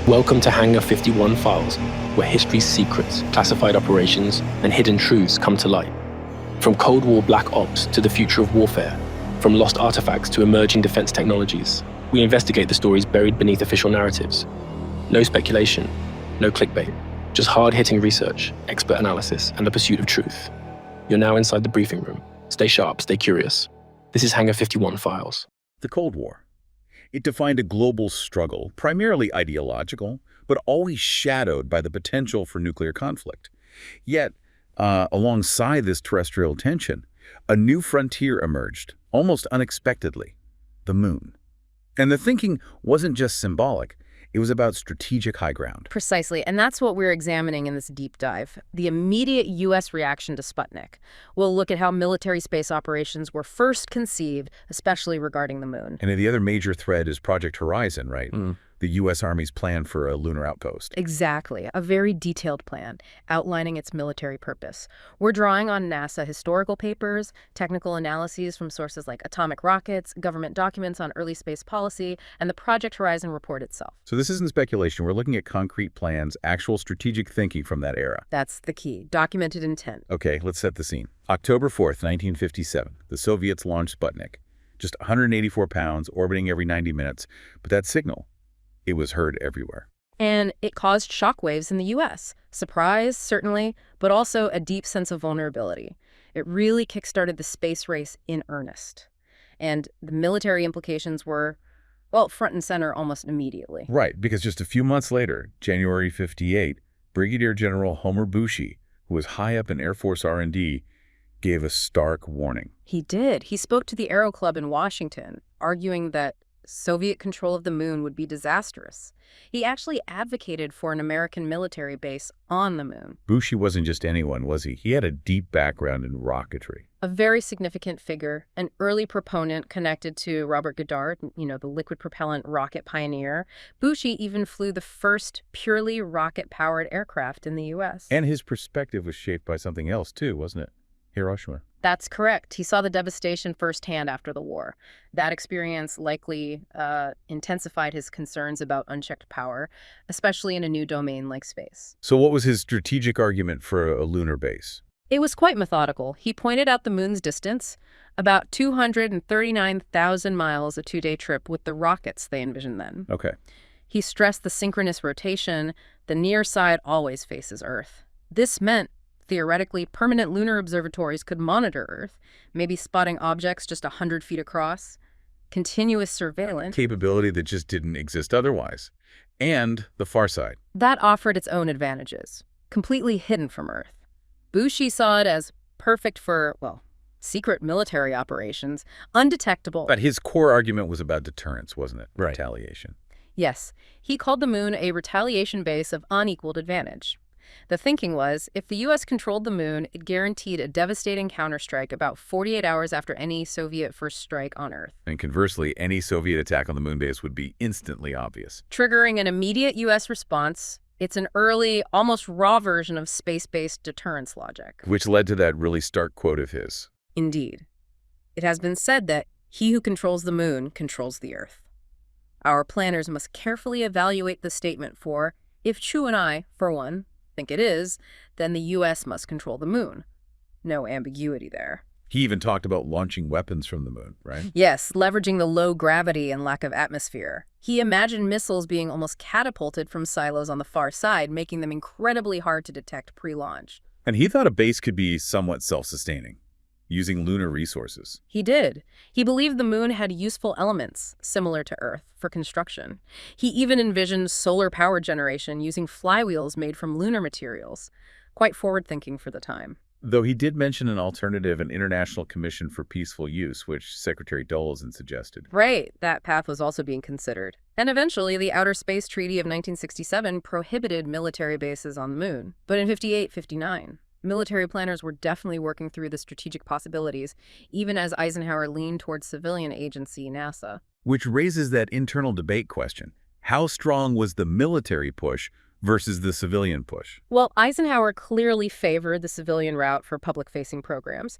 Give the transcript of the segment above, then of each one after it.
Welcome to Hangar 51 Files, where history's secrets, classified operations, and hidden truths come to light. From Cold War black ops to the future of warfare, from lost artifacts to emerging defense technologies, we investigate the stories buried beneath official narratives. No speculation, no clickbait, just hard-hitting research, expert analysis, and the pursuit of truth. You're now inside the briefing room. Stay sharp, stay curious. This is Hangar 51 Files. The Cold War. It defined a global struggle, primarily ideological, but always shadowed by the potential for nuclear conflict. Yet, alongside this terrestrial tension, a new frontier emerged, almost unexpectedly: the moon. And the thinking wasn't just symbolic. It was about strategic high ground. Precisely, and that's what we're examining in this deep dive, the immediate U.S. reaction to Sputnik. We'll look at how military space operations were first conceived, especially regarding the moon. And the other major thread is Project Horizon, right? The U.S. Army's plan for a lunar outpost. Exactly, a very detailed plan, outlining its military purpose. We're drawing on NASA historical papers, technical analyses from sources like atomic rockets, government documents on early space policy, and the Project Horizon report itself. So this isn't speculation. We're looking at concrete plans, actual strategic thinking from that era. That's the key, documented intent. Okay, let's set the scene. October 4th, 1957, the Soviets launched Sputnik. Just 184 pounds, orbiting every 90 minutes. But that signal, it was heard everywhere. And it caused shockwaves in the U.S. Surprise, certainly, but also a deep sense of vulnerability. It really kickstarted the space race in earnest. And the military implications were, well, front and center almost immediately. Right, because just a few months later, January 58, Brigadier General Homer Bushey, who was high up in Air Force R&D, gave a stark warning. He did. He spoke to the Aero Club in Washington, arguing that Soviet control of the moon would be disastrous. He actually advocated for an American military base on the moon. Bushey wasn't just anyone, was he? He had a deep background in rocketry. A very significant figure, an early proponent connected to Robert Goddard, the liquid propellant rocket pioneer. Bushey even flew the first purely rocket-powered aircraft in the U.S. And his perspective was shaped by something else, too, wasn't it? Hiroshima. That's correct. He saw the devastation firsthand after the war. That experience likely intensified his concerns about unchecked power, especially in a new domain like space. So what was his strategic argument for a lunar base? It was quite methodical. He pointed out the moon's distance, about 239,000 miles a two-day trip with the rockets they envisioned then. Okay. He stressed the synchronous rotation. The near side always faces Earth. This meant theoretically, permanent lunar observatories could monitor Earth, maybe spotting objects just 100 feet across, continuous surveillance. Capability that just didn't exist otherwise. And the far side. That offered its own advantages, completely hidden from Earth. Bushey saw it as perfect for, secret military operations, undetectable. But his core argument was about deterrence, wasn't it? Right. Retaliation. Yes, he called the moon a retaliation base of unequaled advantage. The thinking was, if the U.S. controlled the moon, it guaranteed a devastating counterstrike about 48 hours after any Soviet first strike on Earth. And conversely, any Soviet attack on the moon base would be instantly obvious. Triggering an immediate U.S. response. It's an early, almost raw version of space-based deterrence logic. Which led to that really stark quote of his. Indeed. It has been said that he who controls the moon controls the Earth. Our planners must carefully evaluate the statement for, if Chu and I, for one, think it is, then the U.S. must control the moon. No ambiguity there. He even talked about launching weapons from the moon, right? Yes, leveraging the low gravity and lack of atmosphere. He imagined missiles being almost catapulted from silos on the far side, making them incredibly hard to detect pre-launch. And he thought a base could be somewhat self-sustaining, using lunar resources. He did. He believed the moon had useful elements, similar to Earth, for construction. He even envisioned solar power generation using flywheels made from lunar materials. Quite forward-thinking for the time. Though he did mention an alternative, an International Commission for Peaceful Use, which Secretary Dulles suggested. Right, that path was also being considered. And eventually, the Outer Space Treaty of 1967 prohibited military bases on the moon. But in 58-59, military planners were definitely working through the strategic possibilities, even as Eisenhower leaned towards civilian agency NASA. Which raises that internal debate question. How strong was the military push versus the civilian push? Well, Eisenhower clearly favored the civilian route for public-facing programs,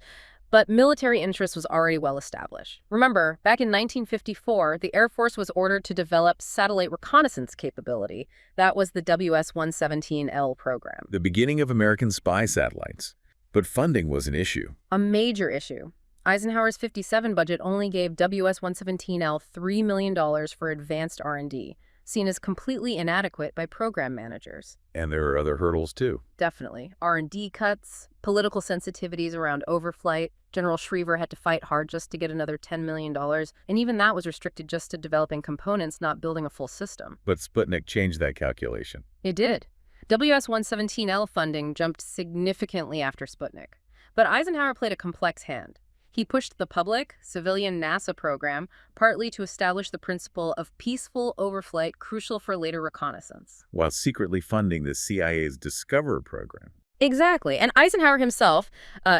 But military interest was already well established. Remember, back in 1954, the Air Force was ordered to develop satellite reconnaissance capability. That was the WS-117L program. The beginning of American spy satellites. But funding was an issue. A major issue. Eisenhower's 57 budget only gave WS-117L $3 million for advanced R&D, seen as completely inadequate by program managers. And there are other hurdles, too. Definitely. R&D cuts, political sensitivities around overflight. General Schriever had to fight hard just to get another $10 million, and even that was restricted just to developing components, not building a full system. But Sputnik changed that calculation. It did. WS-117L funding jumped significantly after Sputnik. But Eisenhower played a complex hand. He pushed the public, civilian NASA program partly to establish the principle of peaceful overflight crucial for later reconnaissance, While secretly funding the CIA's Discover program. Exactly. And Eisenhower himself,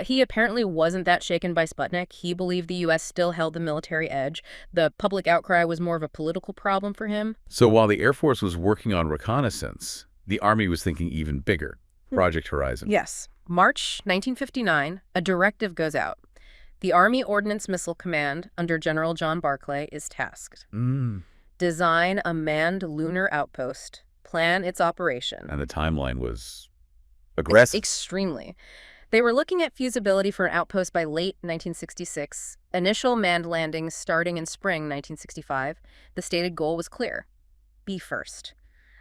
he apparently wasn't that shaken by Sputnik. He believed the U.S. still held the military edge. The public outcry was more of a political problem for him. So while the Air Force was working on reconnaissance, the Army was thinking even bigger. Project Horizon. Yes. March 1959, a directive goes out. The Army Ordnance Missile Command, under General John Barclay, is tasked. Design a manned lunar outpost, plan its operation. And the timeline was aggressive. Extremely. They were looking at feasibility for an outpost by late 1966, initial manned landings starting in spring 1965. The stated goal was clear. Be first.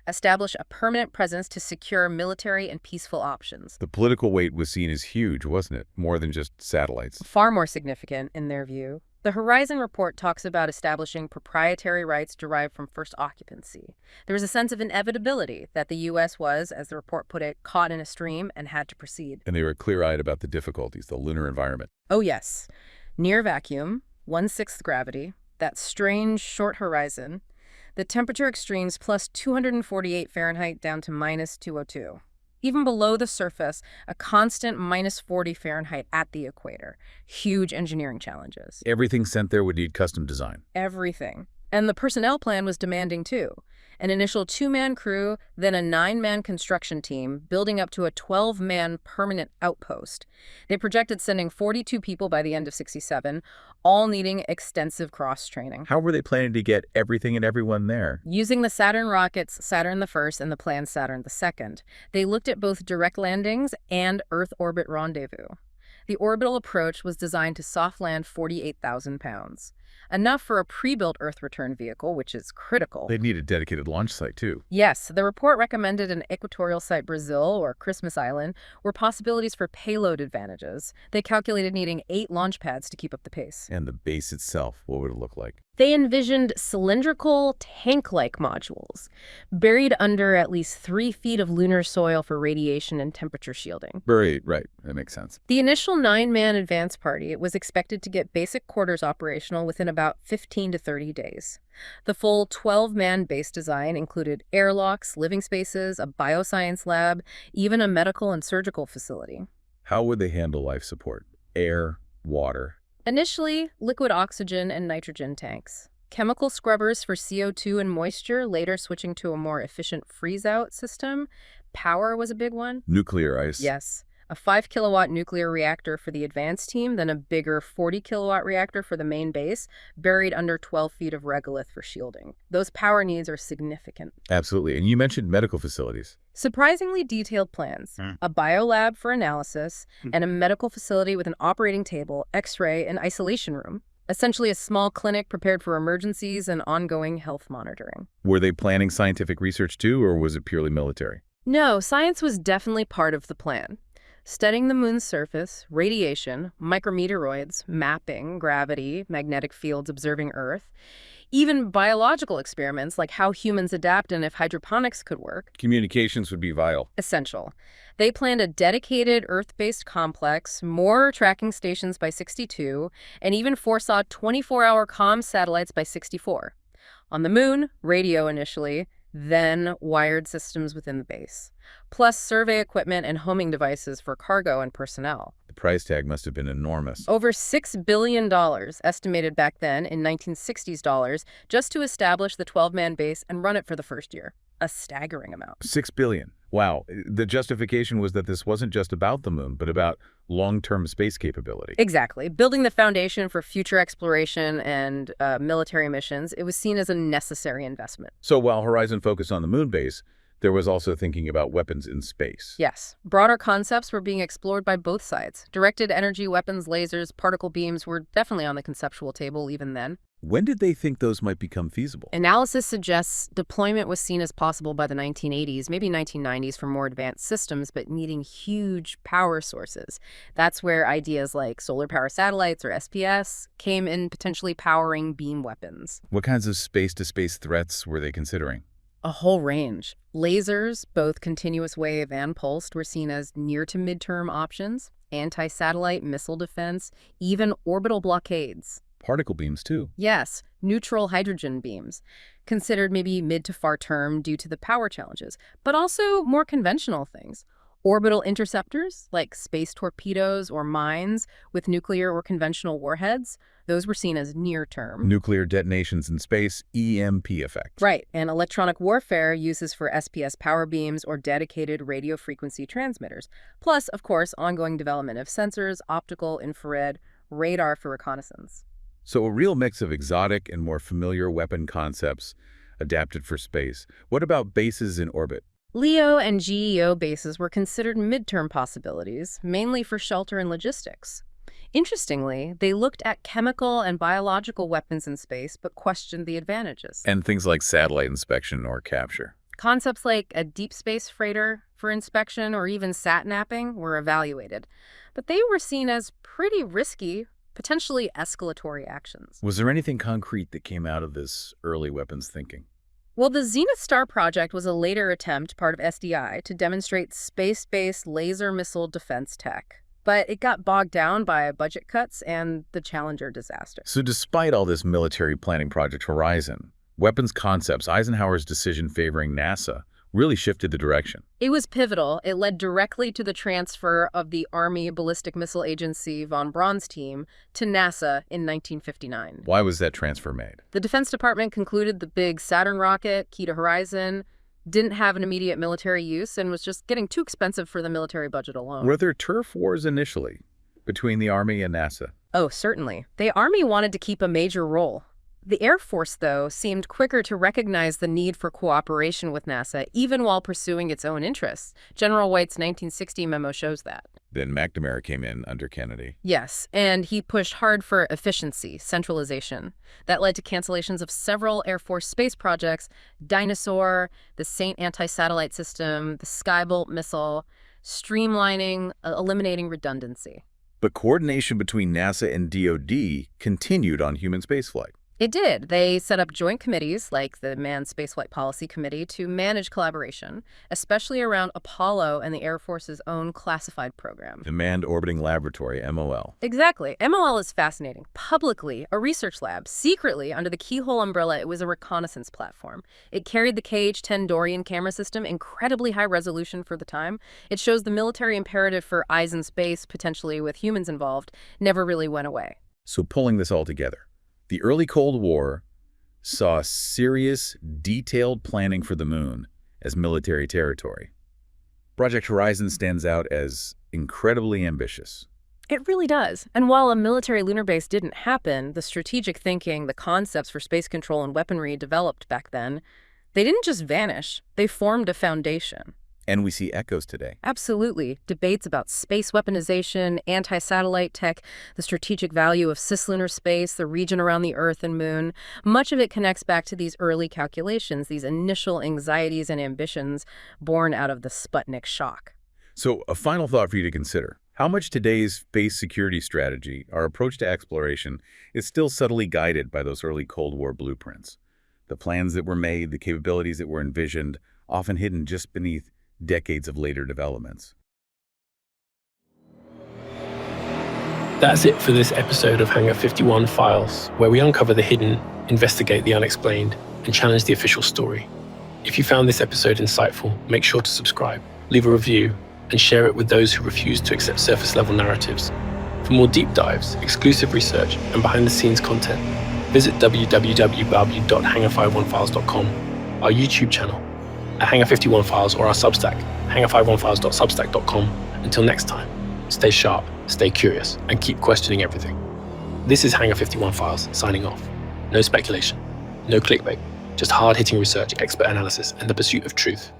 Establish a permanent presence to secure military and peaceful options. The political weight was seen as huge, wasn't it? More than just satellites. Far more significant, in their view. The Horizon Report talks about establishing proprietary rights derived from first occupancy. There was a sense of inevitability that the U.S. was, as the report put it, caught in a stream and had to proceed. And they were clear-eyed about the difficulties, the lunar environment. Oh, yes. Near vacuum, 1/6 gravity, that strange short horizon, the temperature extremes plus 248 Fahrenheit down to minus 202. Even below the surface, a constant minus 40 Fahrenheit at the equator. Huge engineering challenges. Everything sent there would need custom design. Everything. And the personnel plan was demanding too. An initial 2-man crew, then a 9-man construction team, building up to a 12-man permanent outpost. They projected sending 42 people by the end of '67, all needing extensive cross-training. How were they planning to get everything and everyone there? Using the Saturn rockets, Saturn I and the planned Saturn II, they looked at both direct landings and Earth orbit rendezvous. The orbital approach was designed to soft land 48,000 pounds. Enough for a pre-built Earth return vehicle, which is critical. They'd need a dedicated launch site, too. Yes, the report recommended an equatorial site Brazil or Christmas Island were possibilities for payload advantages. They calculated needing 8 launch pads to keep up the pace. And the base itself, what would it look like? They envisioned cylindrical, tank-like modules, buried under at least 3 feet of lunar soil for radiation and temperature shielding. Buried, right. That makes sense. The initial 9-man advance party was expected to get basic quarters operational within about 15 to 30 days. The full 12-man base design included airlocks, living spaces, a bioscience lab, even a medical and surgical facility. How would they handle life support? Air, water? Initially, liquid oxygen and nitrogen tanks. Chemical scrubbers for CO2 and moisture, later switching to a more efficient freeze-out system. Power was a big one. Nuclear ice? Yes. A 5-kilowatt nuclear reactor for the advanced team, then a bigger 40-kilowatt reactor for the main base, buried under 12 feet of regolith for shielding. Those power needs are significant. Absolutely. And you mentioned medical facilities. Surprisingly detailed plans. A biolab for analysis, and a medical facility with an operating table, x-ray, and isolation room. Essentially a small clinic prepared for emergencies and ongoing health monitoring. Were they planning scientific research too, or was it purely military? No, science was definitely part of the plan. Studying the moon's surface, radiation, micrometeoroids, mapping, gravity, magnetic fields observing Earth, even biological experiments like how humans adapt and if hydroponics could work. Communications would be vital. Essential. They planned a dedicated Earth-based complex, more tracking stations by '62, and even foresaw 24-hour comm satellites by '64. On the moon, radio initially, then wired systems within the base, plus survey equipment and homing devices for cargo and personnel. The price tag must have been enormous. Over $6 billion estimated back then in 1960s dollars just to establish the 12-man base and run it for the first year. A staggering amount. $6 billion. Wow, the justification was that this wasn't just about the moon, but about long-term space capability. Exactly. Building the foundation for future exploration and military missions, it was seen as a necessary investment. So while Horizon focused on the moon base, there was also thinking about weapons in space. Yes. Broader concepts were being explored by both sides. Directed energy weapons, lasers, particle beams were definitely on the conceptual table even then. When did they think those might become feasible? Analysis suggests deployment was seen as possible by the 1980s, maybe 1990s for more advanced systems, but needing huge power sources. That's where ideas like solar power satellites or SPS came in, potentially powering beam weapons. What kinds of space-to-space threats were they considering? A whole range. Lasers, both continuous wave and pulsed, were seen as near to midterm options, anti-satellite missile defense, even orbital blockades. Particle beams, too. Yes, neutral hydrogen beams, considered maybe mid to far term due to the power challenges, but also more conventional things. Orbital interceptors, like space torpedoes or mines with nuclear or conventional warheads, those were seen as near term. Nuclear detonations in space, EMP effect. Right, and electronic warfare uses for SPS power beams or dedicated radio frequency transmitters. Plus, of course, ongoing development of sensors, optical, infrared, radar for reconnaissance. So a real mix of exotic and more familiar weapon concepts adapted for space. What about bases in orbit? LEO and GEO bases were considered midterm possibilities, mainly for shelter and logistics. Interestingly, they looked at chemical and biological weapons in space, but questioned the advantages. And things like satellite inspection or capture. Concepts like a deep space freighter for inspection or even sat-napping were evaluated, but they were seen as pretty risky, potentially escalatory actions. Was there anything concrete that came out of this early weapons thinking? Well, the Zenith Star project was a later attempt, part of SDI, to demonstrate space-based laser missile defense tech. But it got bogged down by budget cuts and the Challenger disaster. So despite all this military planning Project Horizon, weapons concepts, Eisenhower's decision favoring NASA really shifted the direction. It was pivotal. It led directly to the transfer of the Army Ballistic Missile Agency von Braun's team to NASA in 1959. Why was that transfer made? The Defense Department concluded the big Saturn rocket, key to Horizon, didn't have an immediate military use and was just getting too expensive for the military budget alone. Were there turf wars initially between the Army and NASA? Oh, certainly. The Army wanted to keep a major role. The Air Force, though, seemed quicker to recognize the need for cooperation with NASA, even while pursuing its own interests. General White's 1960 memo shows that. Then McNamara came in under Kennedy. Yes, and he pushed hard for efficiency, centralization. That led to cancellations of several Air Force space projects, Dinosaur, the SAINT anti-satellite system, the Skybolt missile, streamlining, eliminating redundancy. But coordination between NASA and DoD continued on human spaceflight. It did. They set up joint committees, like the Manned Spaceflight Policy Committee, to manage collaboration, especially around Apollo and the Air Force's own classified program. The Manned Orbiting Laboratory, MOL. Exactly. MOL is fascinating. Publicly, a research lab. Secretly, under the Keyhole umbrella, it was a reconnaissance platform. It carried the KH-10 Dorian camera system, incredibly high resolution for the time. It shows the military imperative for eyes in space, potentially with humans involved, never really went away. So pulling this all together, the early Cold War saw serious, detailed planning for the moon as military territory. Project Horizon stands out as incredibly ambitious. It really does. And while a military lunar base didn't happen, the strategic thinking, the concepts for space control and weaponry developed back then, they didn't just vanish. They formed a foundation. And we see echoes today. Absolutely. Debates about space weaponization, anti-satellite tech, the strategic value of cislunar space, the region around the Earth and Moon. Much of it connects back to these early calculations, these initial anxieties and ambitions born out of the Sputnik shock. So a final thought for you to consider. How much today's space security strategy, our approach to exploration, is still subtly guided by those early Cold War blueprints? The plans that were made, the capabilities that were envisioned, often hidden just beneath decades of later developments. That's it for this episode of Hangar 51 Files, where we uncover the hidden, investigate the unexplained, and challenge the official story. If you found this episode insightful, make sure to subscribe, leave a review, and share it with those who refuse to accept surface-level narratives. For more deep dives, exclusive research, and behind-the-scenes content, visit www.hangar51files.com, our YouTube channel, at Hangar 51 Files or our Substack, hangar51files.substack.com. Until next time, stay sharp, stay curious, and keep questioning everything. This is Hangar 51 Files signing off. No speculation, no clickbait, just hard-hitting research, expert analysis, and the pursuit of truth.